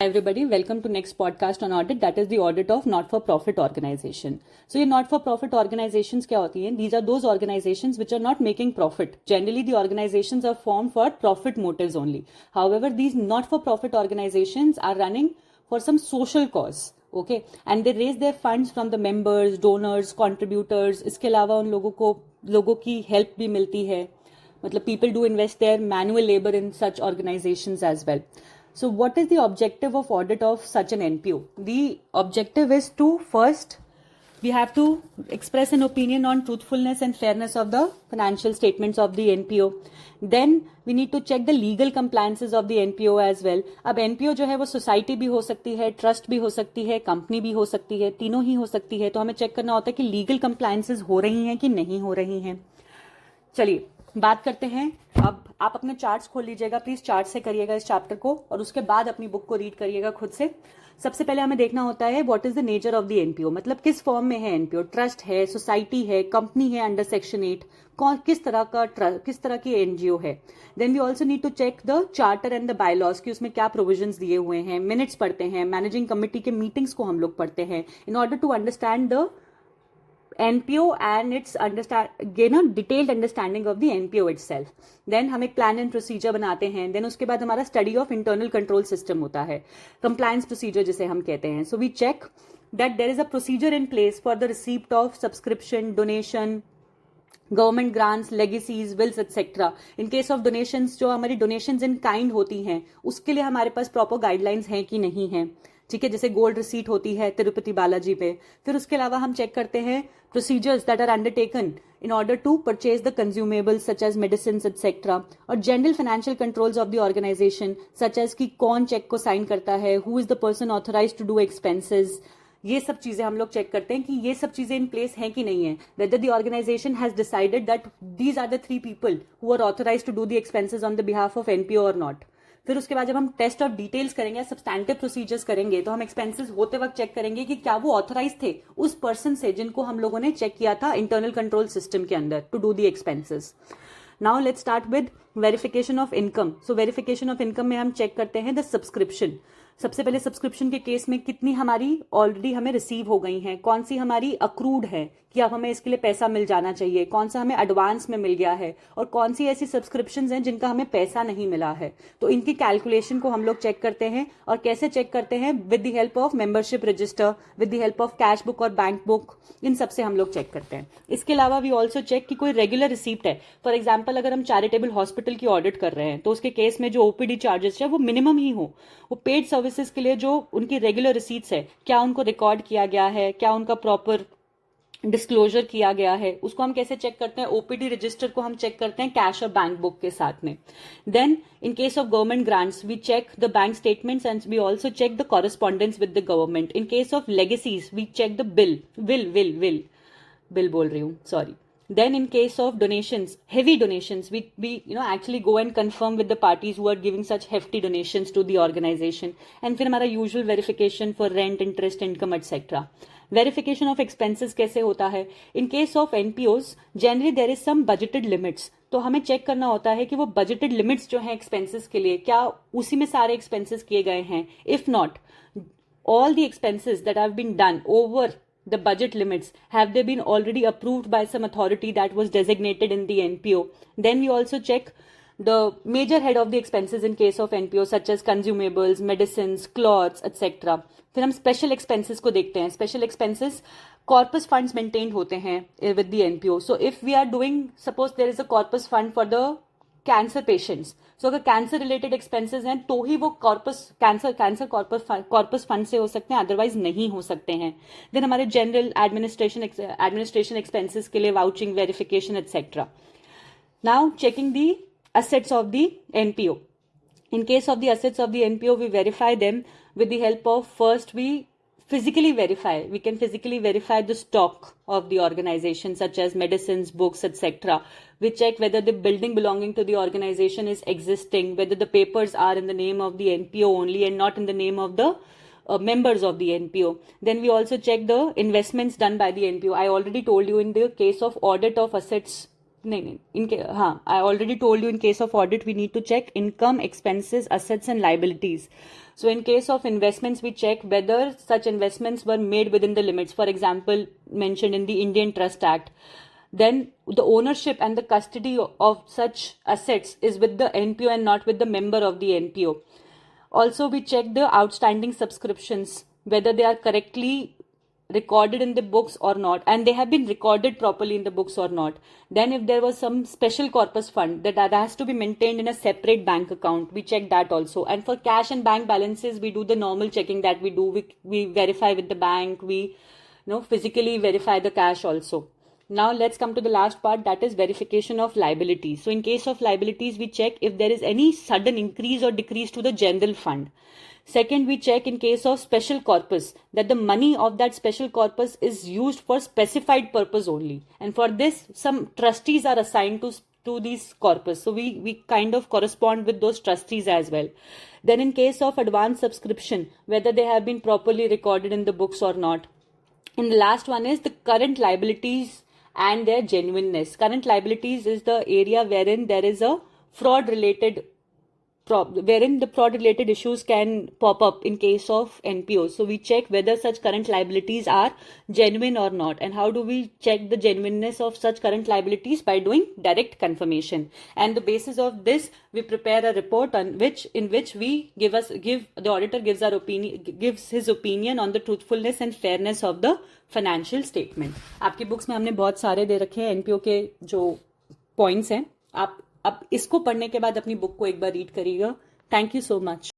Everybody, welcome to next podcast on audit, that is the audit of not for profit organization. So ये not for profit organizations क्या होती हैं? These are those organizations which are not making profit. Generally the organizations are formed for profit motives only. However, these not for profit organizations are running for some social cause. Okay, and they raise their funds from the members, donors, contributors. इसके अलावा उन लोगों की help भी मिलती है. मतलब people do invest their manual labor in such organizations as well. So what is the objective of audit of such an NPO? The objective is to first, we have to express an opinion on truthfulness and fairness of the financial statements of the NPO. Then we need to check the legal compliances of the NPO as well. अब NPO जो है वो society भी हो सकती है, trust भी हो सकती है, कंपनी भी हो सकती है, तीनों ही हो सकती है. तो हमें चेक करना होता है कि लीगल कंप्लायंसेस हो रही हैं कि नहीं हो रही हैं. चलिए बात करते हैं. अब आप अपने चार्ट्स खोल लीजिएगा, प्लीज चार्ट से करिएगा इस चैप्टर को और उसके बाद अपनी बुक को रीड करिएगा खुद से. सबसे पहले हमें देखना होता है what is the nature of the NPO, मतलब किस फॉर्म में है एनपीओ. ट्रस्ट है, सोसाइटी है, कंपनी है अंडर सेक्शन 8, किस तरह की एनजीओ है. Then we also need to check the charter and the bylaws कि उसमें क्या प्रोविजंस दिए हुए हैं. मिनट्स पढ़ते हैं, मैनेजिंग कमिटी के मीटिंग्स को हम लोग पढ़ते हैं in order to understand the NPO and its detailed understanding of the NPO itself. Then हम एक प्लान एंड प्रोसीजर बनाते हैं. देन उसके बाद हमारा study of internal control system होता है, कंप्लायंस प्रोसीजर जिसे हम कहते हैं. So we check that there is a procedure in place for the receipt of subscription, donation, government grants, legacies, wills etcetera. In case of donations, जो हमारी donations in kind होती हैं, उसके लिए हमारे पास प्रॉपर गाइडलाइंस हैं कि नहीं है. ठीक है, जैसे गोल्ड रिसीट होती है तिरुपति बालाजी पे. फिर उसके अलावा हम चेक करते हैं procedures that are undertaken in order to purchase the consumables such as medicines etc. और general financial controls of the organization such as कि कौन चेक को साइन करता है, who is the person authorized to do expenses. ये सब चीजें हम लोग चेक करते हैं कि ये सब चीजें इन प्लेस हैं कि नहीं है. whether the organization has decided that these are the 3 people who are authorized to do the expenses on the behalf of NPO or not. फिर उसके बाद जब हम टेस्ट ऑफ डिटेल्स करेंगे, सब्सटैंटिव प्रोसीजर्स करेंगे, तो हम एक्सपेंसेस होते वक्त चेक करेंगे कि क्या वो ऑथराइज थे उस पर्सन से जिनको हम लोगों ने चेक किया था इंटरनल कंट्रोल सिस्टम के अंदर to do the expenses. Now let's start with verification of income. So verification of income में हम चेक करते हैं द सब्सक्रिप्शन. सबसे पहले सब्सक्रिप्शन के केस में कितनी हमारी ऑलरेडी हमें रिसीव हो गई हैं, कौन सी हमारी अक्रूड है कि अब हमें इसके लिए पैसा मिल जाना चाहिए, कौन सा हमें एडवांस में मिल गया है, और कौन सी ऐसी सब्सक्रिप्शंस हैं जिनका हमें पैसा नहीं मिला है. तो इनकी कैलकुलेशन को हम लोग चेक करते हैं. और कैसे चेक करते हैं? With the help of membership register, with the help of cash book और बैंक बुक. इन सबसे हम लोग चेक करते हैं. इसके अलावा वी ऑल्सो चेक कि कोई रेगुलर रिसीप्ट है. फॉर एग्जाम्पल अगर हम चैरिटेबल हॉस्पिटल की ऑडिट कर रहे हैं तो उसके केस में जो ओपीडी चार्जेस है वो मिनिमम ही हो. वो पेड सर्विसेज के लिए जो उनकी रेगुलर रिसीट्स है, क्या उनको रिकॉर्ड किया गया है, क्या उनका प्रॉपर डिस्क्लोजर किया गया है, उसको हम कैसे चेक करते हैं? ओपीडी रजिस्टर को हम चेक करते हैं कैश और बैंक बुक के साथ में. Then in case of government grants we check the bank statements and we also check the correspondence with the government. In case of legacies we check the bill बोल रही हूँ, sorry. Then in case of donations, heavy donations, we actually go and confirm with the parties who are giving such hefty donations to the organization. And फिर हमारा usual verification for rent, interest, income, etc. Verification of expenses कैसे होता है? In case of NPOs, generally there is some budgeted limits. तो हमें check करना होता है कि वो budgeted limits जो हैं expenses के लिए, क्या उसी में सारे expenses किए गए हैं. If not, all the expenses that have been done over the budget limits, have they been already approved by some authority that was designated in the NPO. Then we also check the major head of the expenses in case of NPO such as consumables, medicines, clothes, etc. फिर हम special expenses को देखते हैं. Special expenses corpus funds maintained होते हैं with the NPO. So if we are doing, suppose there is a corpus fund for the cancer patients, so अगर cancer related expenses हैं तो ही वो कैंसर कॉर्पस फंड से हो सकते हैं, अदरवाइज नहीं हो सकते हैं. देन हमारे जनरल एडमिनिस्ट्रेशन एक्सपेंसेस के लिए vouching, verification etcetera. Now checking the assets of the NPO. In case of the assets of the NPO, we verify them with the help of, first we can physically verify the stock of the organization such as medicines, books, etc. We check whether the building belonging to the organization is existing, whether the papers are in the name of the NPO only and not in the name of the members of the NPO. Then we also check the investments done by the NPO. I already told you in the case of audit of assets नहीं, इनके, हाँ, I already told you in case of audit we need to check income, expenses, assets and liabilities. So in case of investments, we check whether such investments were made within the limits, for example, mentioned in the Indian Trust Act. Then the ownership and the custody of such assets is with the NPO and not with the member of the NPO. Also, we check the outstanding subscriptions, whether they are correctly recorded in the books or not, and they have been recorded properly in the books or not. Then if there was some special corpus fund that has to be maintained in a separate bank account, we check that also. And for cash and bank balances, we do the normal checking that we do. We verify with the bank, we physically verify the cash also. Now let's come to the last part, that is verification of liabilities. So in case of liabilities, we check if there is any sudden increase or decrease to the general fund. Second, we check in case of special corpus that the money of that special corpus is used for specified purpose only. And for this, some trustees are assigned to these corpus. So we kind of correspond with those trustees as well. Then in case of advance subscription, whether they have been properly recorded in the books or not. And the last one is the current liabilities and their genuineness. Current liabilities is the area wherein there is a fraud related wherein the fraud related issues can pop up in case of NPOs. So we check whether such current liabilities are genuine or not. And how do we check the genuineness of such current liabilities? By doing direct confirmation. And the basis of this, we prepare a report in which we the auditor gives his opinion on the truthfulness and fairness of the financial statement. आपकी books में हमने बहुत सारे दे रखे हैं NPO के जो points हैं. आप अब इसको पढ़ने के बाद अपनी बुक को एक बार रीड करिएगा. Thank you so much.